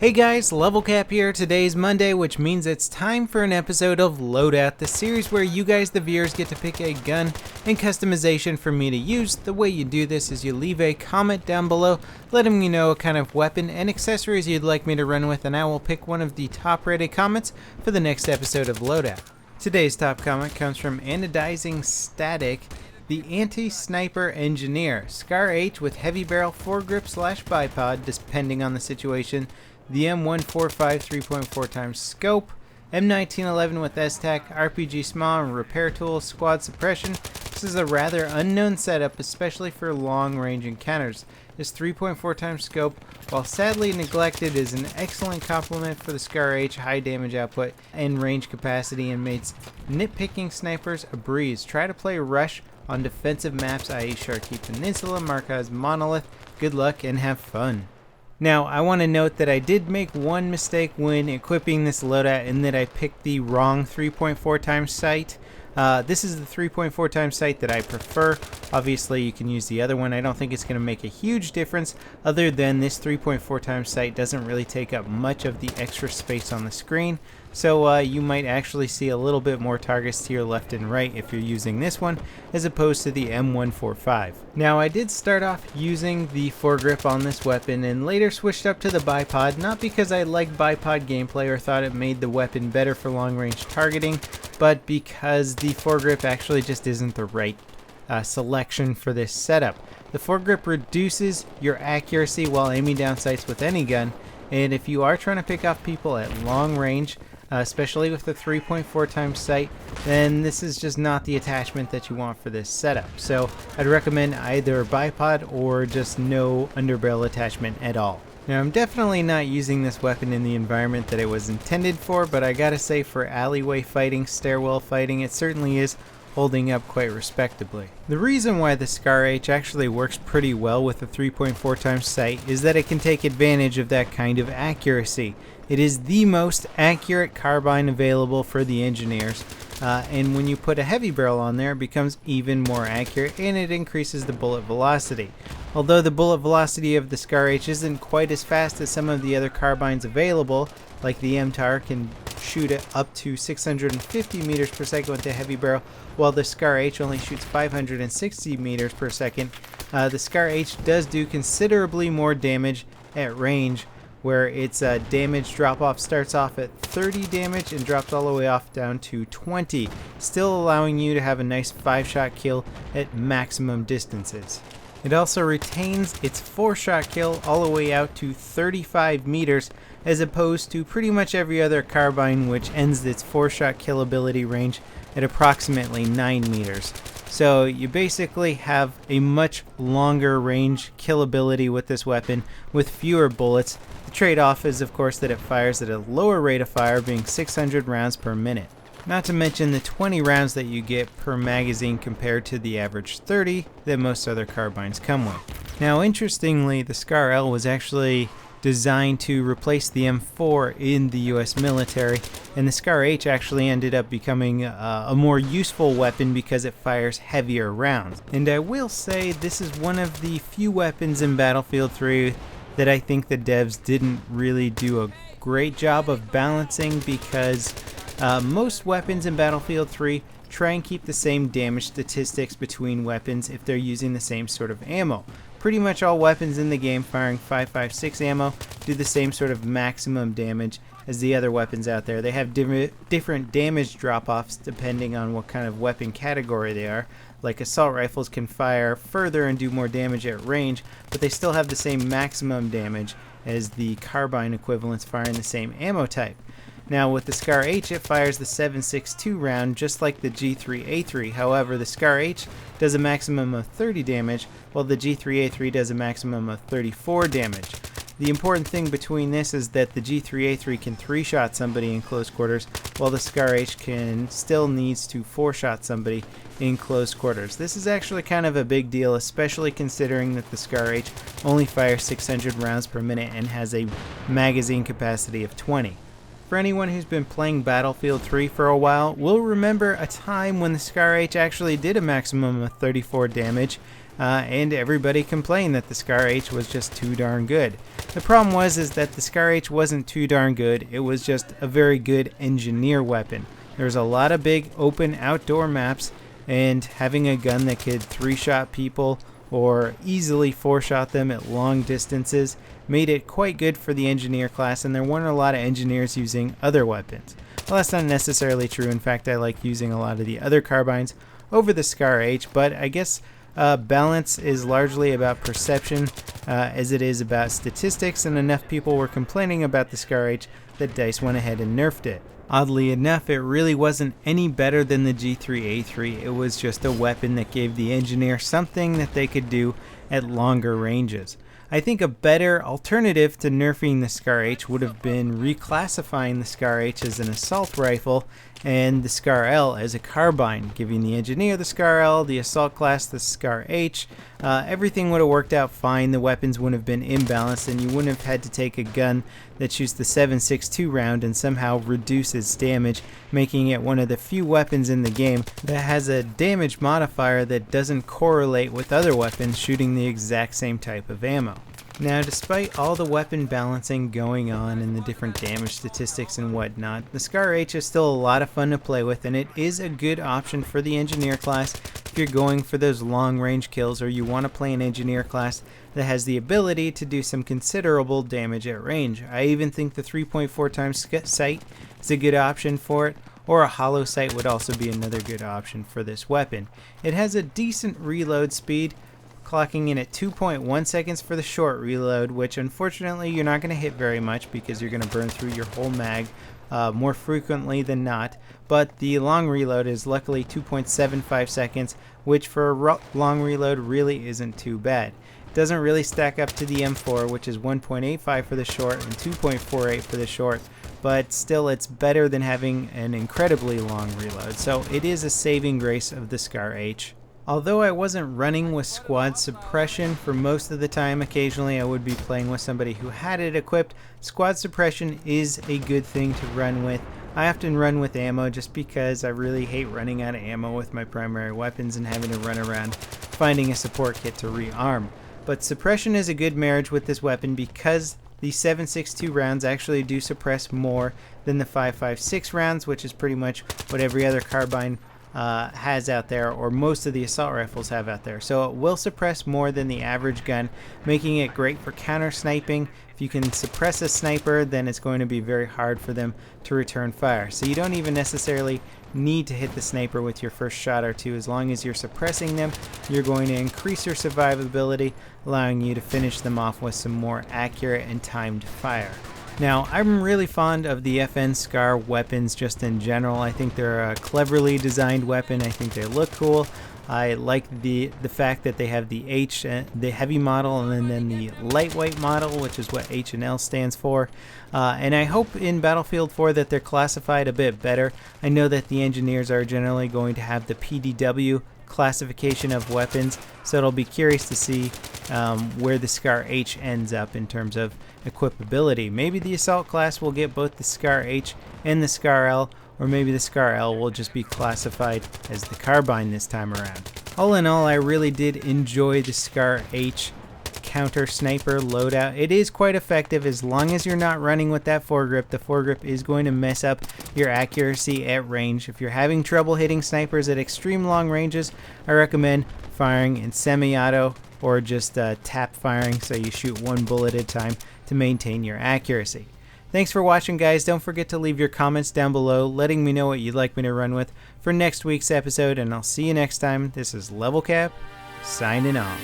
Hey guys, LevelCap here. Today's Monday, which means it's time for an episode of Loadout, the series where you guys, the viewers, get to pick a gun and customization for me to use. The way you do this is you leave a comment down below, letting me know what kind of weapon and accessories you'd like me to run with, and I will pick one of the top rated comments for the next episode of Loadout. Today's top comment comes from Anodizing Static, the Anti-Sniper Engineer. Scar H with heavy barrel foregrip / bipod, depending on the situation. The M145 3.4 times scope, M1911 with S-Tac, RPG small and repair tool, squad suppression. This is a rather unknown setup, especially for long range encounters. This 3.4 times scope, while sadly neglected, is an excellent complement for the Scar H high damage output and range capacity, and makes nitpicking snipers a breeze. Try to play Rush on defensive maps, i.e. Sharkey Peninsula, Marquez Monolith. Good luck and have fun. Now, I want to note that I did make one mistake when equipping this loadout, in that I picked the wrong 3.4 times sight. This is the 3.4 times sight that I prefer. Obviously, you can use the other one. I don't think it's going to make a huge difference, other than this 3.4 times sight doesn't really take up much of the extra space on the screen. So you might actually see a little bit more targets to your left and right if you're using this one, as opposed to the M145. Now, I did start off using the foregrip on this weapon and later switched up to the bipod, not because I liked bipod gameplay or thought it made the weapon better for long range targeting, but because the foregrip actually just isn't the right selection for this setup. The foregrip reduces your accuracy while aiming down sights with any gun, and if you are trying to pick off people at long range, especially with the 3.4 times sight, then this is just not the attachment that you want for this setup. So I'd recommend either bipod or just no underbarrel attachment at all. Now, I'm definitely not using this weapon in the environment that it was intended for, but I gotta say, for alleyway fighting, stairwell fighting, it certainly is holding up quite respectably. The reason why the Scar H actually works pretty well with the 3.4 times sight is that it can take advantage of that kind of accuracy. It is the most accurate carbine available for the engineers, and when you put a heavy barrel on there, it becomes even more accurate, and it increases the bullet velocity. Although the bullet velocity of the Scar H isn't quite as fast as some of the other carbines available, like the MTAR can shoot it up to 650 meters per second with the heavy barrel, while the Scar H only shoots 560 meters per second. The Scar H does do considerably more damage at range, where its damage drop-off starts off at 30 damage and drops all the way off down to 20, still allowing you to have a nice 5-shot kill at maximum distances. It also retains its 4-shot kill all the way out to 35 meters, as opposed to pretty much every other carbine, which ends its 4-shot kill ability range at approximately 9 meters. So you basically have a much longer range kill ability with this weapon with fewer bullets. The trade-off is, of course, that it fires at a lower rate of fire, being 600 rounds per minute. Not to mention the 20 rounds that you get per magazine compared to the average 30 that most other carbines come with. Now, interestingly, the Scar L was actually designed to replace the M4 in the US military, and the Scar H actually ended up becoming a more useful weapon because it fires heavier rounds. And I will say, this is one of the few weapons in Battlefield 3 that I think the devs didn't really do a great job of balancing, because most weapons in Battlefield 3 try and keep the same damage statistics between weapons if they're using the same sort of ammo. Pretty much all weapons in the game firing 5.56 ammo do the same sort of maximum damage as the other weapons out there. They have different damage drop-offs depending on what kind of weapon category they are. Like assault rifles can fire further and do more damage at range, but they still have the same maximum damage as the carbine equivalents firing the same ammo type. Now, with the Scar H, it fires the 7.62 round just like the G3A3. However, the Scar H does a maximum of 30 damage, while the G3A3 does a maximum of 34 damage. The important thing between this is that the G3A3 can 3-shot somebody in close quarters, while the Scar H still needs to 4-shot somebody in close quarters. This is actually kind of a big deal, especially considering that the Scar H only fires 600 rounds per minute and has a magazine capacity of 20. For anyone who's been playing Battlefield 3 for a while, will remember a time when the Scar H actually did a maximum of 34 damage, and everybody complained that the Scar H was just too darn good. The problem is that the Scar H wasn't too darn good, it was just a very good engineer weapon. There's a lot of big open outdoor maps, and having a gun that could 3-shot people or easily 4-shot them at long distances made it quite good for the engineer class, and there weren't a lot of engineers using other weapons. Well, that's not necessarily true. In fact, I like using a lot of the other carbines over the Scar H, but I guess balance is largely about perception as it is about statistics, and enough people were complaining about the Scar H that DICE went ahead and nerfed it. Oddly enough, it really wasn't any better than the G3A3. It was just a weapon that gave the engineer something that they could do at longer ranges. I think a better alternative to nerfing the Scar H would have been reclassifying the Scar H as an assault rifle and the Scar L as a carbine, giving the engineer the Scar L, the assault class the Scar H. Everything would have worked out fine, the weapons wouldn't have been imbalanced, and you wouldn't have had to take a gun that shoots the 7.62 round and somehow reduce its damage, making it one of the few weapons in the game that has a damage modifier that doesn't correlate with other weapons shooting the exact same type of ammo. Now, despite all the weapon balancing going on and the different damage statistics and whatnot, the Scar H is still a lot of fun to play with, and it is a good option for the engineer class if you're going for those long range kills or you want to play an engineer class that has the ability to do some considerable damage at range. I even think the 3.4 times sight is a good option for it, or a hollow sight would also be another good option for this weapon. It has a decent reload speed, clocking in at 2.1 seconds for the short reload, which unfortunately you're not going to hit very much because you're going to burn through your whole mag more frequently than not. But the long reload is luckily 2.75 seconds, which for a long reload really isn't too bad. It doesn't really stack up to the M4, which is 1.85 for the short and 2.48 for the short, but still it's better than having an incredibly long reload, so it is a saving grace of the Scar H. Although I wasn't running with squad suppression for most of the time, occasionally I would be playing with somebody who had it equipped. Squad suppression is a good thing to run with. I often run with ammo just because I really hate running out of ammo with my primary weapons and having to run around finding a support kit to rearm. But suppression is a good marriage with this weapon because the 7.62 rounds actually do suppress more than the 5.56 rounds, which is pretty much what every other carbine has out there, or most of the assault rifles have out there. So it will suppress more than the average gun, making it great for counter sniping. If you can suppress a sniper, then it's going to be very hard for them to return fire. So you don't even necessarily need to hit the sniper with your first shot or two. As long as you're suppressing them, you're going to increase your survivability, allowing you to finish them off with some more accurate and timed fire. Now, I'm really fond of the FN Scar weapons just in general. I think they're a cleverly designed weapon. I think they look cool. I like the fact that they have the H, the heavy model, and then the lightweight model, which is what H and L stands for. And I hope in Battlefield 4 that they're classified a bit better. I know that the engineers are generally going to have the PDW classification of weapons, so it'll be curious to see where the Scar H ends up in terms of equipability. Maybe the assault class will get both the Scar H and the Scar L, or maybe the Scar L will just be classified as the carbine this time around. All in all, I really did enjoy the Scar H counter sniper loadout. It is quite effective as long as you're not running with that foregrip. The foregrip is going to mess up your accuracy at range. If you're having trouble hitting snipers at extreme long ranges, I recommend firing in semi-auto or just tap firing, so you shoot one bullet at a time to maintain your accuracy. Thanks for watching, guys. Don't forget to leave your comments down below letting me know what you'd like me to run with for next week's episode, and I'll see you next time. This is LevelCap signing off.